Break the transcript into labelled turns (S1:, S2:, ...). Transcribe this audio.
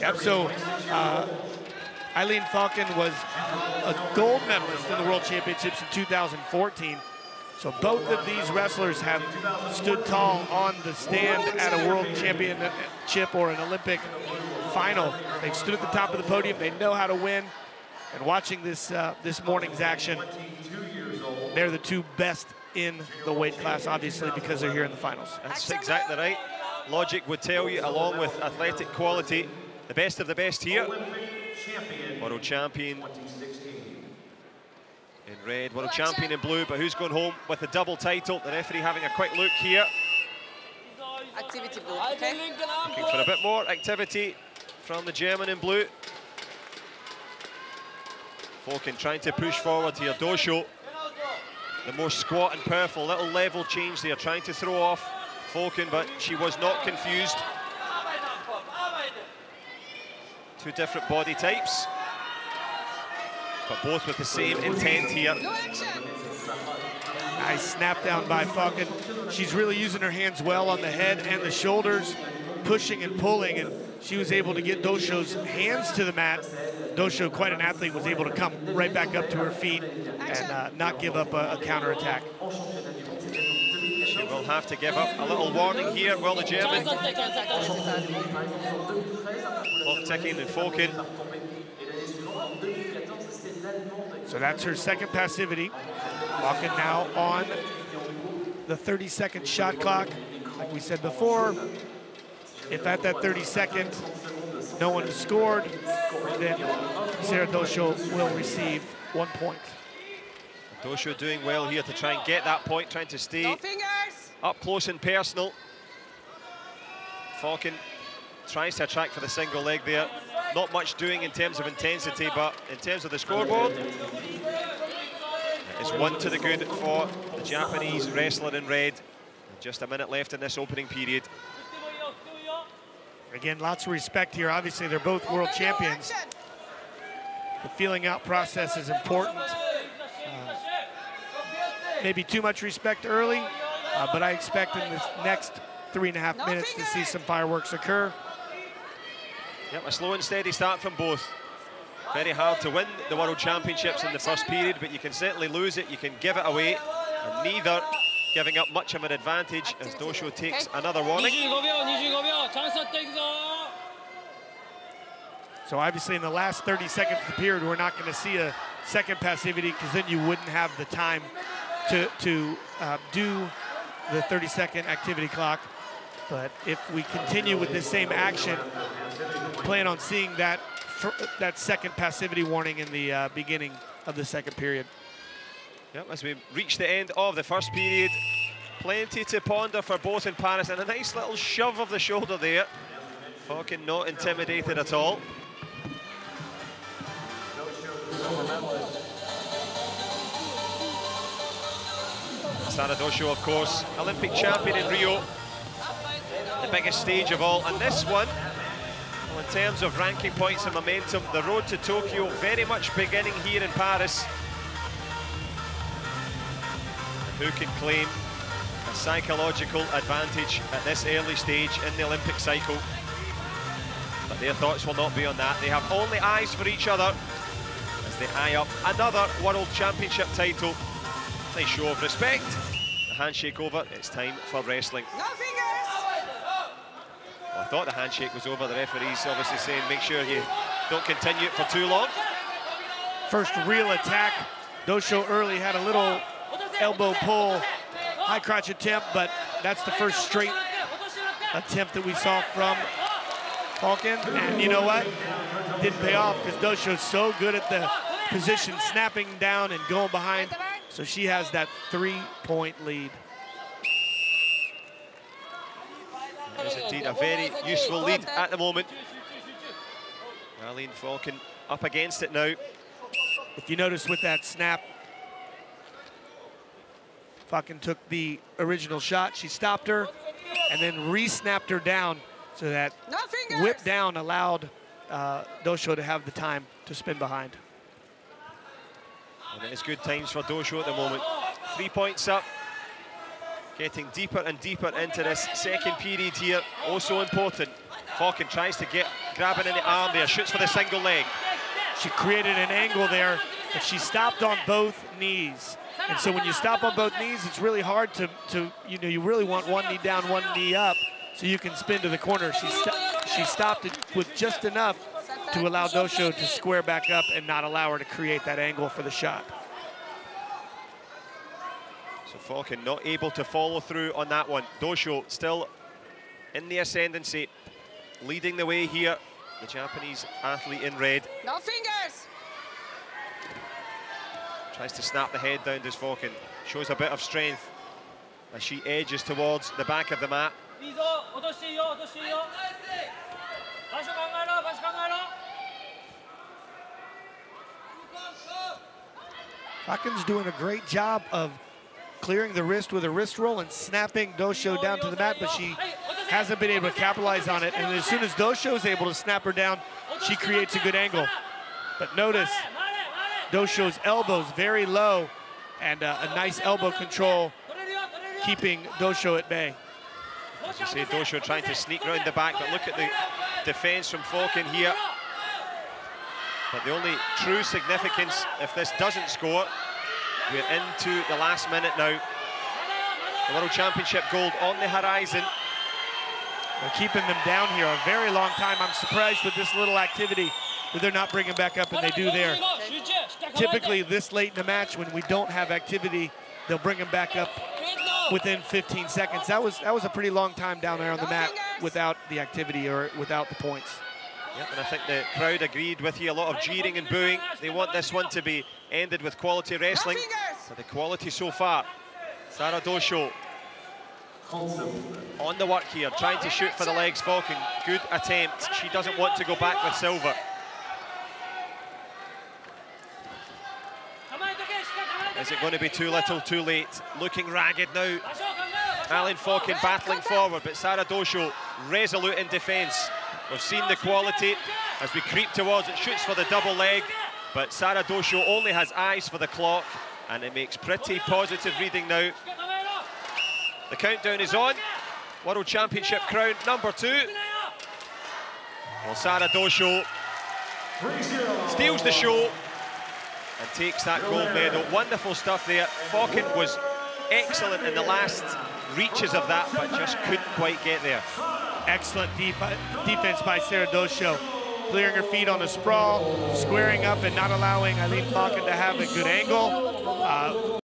S1: Yep, so Eileen FOCKEN was a gold medalist in the World Championships in 2014. So both of these wrestlers have stood tall on the stand at a World Championship or an Olympic final. They've stood at the top of the podium. They know how to win. And watching this this morning's action, they're the two best in the weight class, obviously, because they're here in the finals.
S2: That's exactly right. Logic would tell you, along with athletic quality, the best of the best here. World champion in red, world champion in blue, but who's going home with the double title? The referee having a quick look here.
S3: Activity blue, okay?
S2: Looking for a bit more activity from the German in blue. FOCKEN trying to push forward here. DOSHO, the more squat and powerful, little level change there, trying to throw off FOCKEN, but she was not confused. Two different body types, but both with the same intent here.
S1: Nice snap down by FOCKEN. She's really using her hands well on the head and the shoulders, pushing and pulling, and she was able to get DOSHO's hands to the mat. DOSHO, quite an athlete, was able to come right back up to her feet and not give up a counterattack.
S2: She will have to give up a little warning here, will the German? Clock ticking and FOCKEN.
S1: So that's her second passivity. FOCKEN now on the 30-second shot clock. Like we said before, if at that 30-second no one has scored, then Sarah DOSHO will receive 1 point.
S2: DOSHO doing well here to try and get that point, trying to stay up close and personal. FOCKEN tries to attract for the single leg there. Not much doing in terms of intensity, but in terms of the scoreboard, it's 1 to the good for the Japanese wrestler in red. Just a minute left in this opening period.
S1: Again, lots of respect here. Obviously, they're both world champions. The feeling out process is important. Maybe too much respect early, but I expect in this next 3.5 minutes to see some fireworks occur.
S2: Yep, a slow and steady start from both. Very hard to win the World Championships in the first period, but you can certainly lose it, you can give it away, and neither giving up much of an advantage as DOSHO takes another warning.
S1: So obviously in the last 30 seconds of the period, we're not going to see a second passivity, because then you wouldn't have the time to do the 30-second activity clock. But if we continue with this same action, plan on seeing that second passivity warning in the beginning of the second period.
S2: Yep, as we reach the end of the first period, plenty to ponder for both in Paris, and a nice little shove of the shoulder there. FOCKEN not intimidated at all. Sarah DOSHO, of course, Olympic champion in Rio, the biggest stage of all, and this one, well, in terms of ranking points and momentum, the road to Tokyo very much beginning here in Paris. Who can claim a psychological advantage at this early stage in the Olympic cycle? But their thoughts will not be on that. They have only eyes for each other as they eye up another World Championship title. Nice show of respect. The handshake over, it's time for wrestling.
S3: No fingers!
S2: Well, I thought the handshake was over. The referee's obviously saying make sure you don't continue it for too long.
S1: First real attack. DOSHO early had a little elbow pull, high crotch attempt, but that's the first straight attempt that we saw from FOCKEN. And you know what? Didn't pay off, because DOSHO's so good at the position, snapping down and going behind. So she has that 3-point lead.
S2: It is indeed a very useful lead at the moment. Eileen FOCKEN up against it now.
S1: If you notice with that snap, FOCKEN took the original shot, she stopped her, and then re-snapped her down, so that whip down allowed DOSHO to have the time to spin behind.
S2: And it is good times for DOSHO at the moment. 3 points up, getting deeper and deeper into this second period here. Also important FOCKEN tries to get grabbing in the arm there, shoots for the single leg.
S1: She created an angle there, but she stopped on both knees. And so when you stop on both knees, it's really hard to you really want one knee down, one knee up, so you can spin to the corner. She stopped it with just enough to allow DOSHO to square back up and not allow her to create that angle for the shot.
S2: So FOCKEN not able to follow through on that one. DOSHO still in the ascendancy, leading the way here. The Japanese athlete in red.
S3: No fingers.
S2: Tries to snap the head down, does FOCKEN. Shows a bit of strength as she edges towards the back of the mat.
S1: FOCKEN's doing a great job of clearing the wrist with a wrist roll and snapping DOSHO down to the mat, but she hasn't been able to capitalize on it. And as soon as DOSHO is able to snap her down, she creates a good angle. But notice DOSHO's elbows very low and a nice elbow control, keeping DOSHO at bay.
S2: As you say, DOSHO trying to sneak round the back, but look at the defense from FOCKEN here. But the only true significance, if this doesn't score, we're into the last minute now. The World Championship gold on the horizon.
S1: They're keeping them down here a very long time. I'm surprised with this little activity that they're not bringing back up, and they do there. Typically, this late in the match, when we don't have activity, they'll bring them back up within 15 seconds. That was a pretty long time down there on the mat without the activity or without the points.
S2: Yep, and I think the crowd agreed with you. A lot of jeering and booing. They want this one to be ended with quality wrestling. But the quality so far, Sarah DOSHO on the work here, trying to shoot for the legs. FOCKEN, good attempt. She doesn't want to go back with silver. Is it going to be too little, too late? Looking ragged now. Aline FOCKEN battling forward, but Sarah DOSHO resolute in defence. We've seen the quality as we creep towards it. Shoots for the double leg, but Sarah DOSHO only has eyes for the clock, and it makes pretty positive reading now. The countdown is on. World Championship crown number 2. Well, Sarah DOSHO steals the show and takes that gold medal. Wonderful stuff there. FOCKEN was excellent in the last reaches of that, but just couldn't quite get there.
S1: Excellent defense by Sarah DOSHO, clearing her feet on a sprawl, squaring up and not allowing Aline FOCKEN to have a good angle.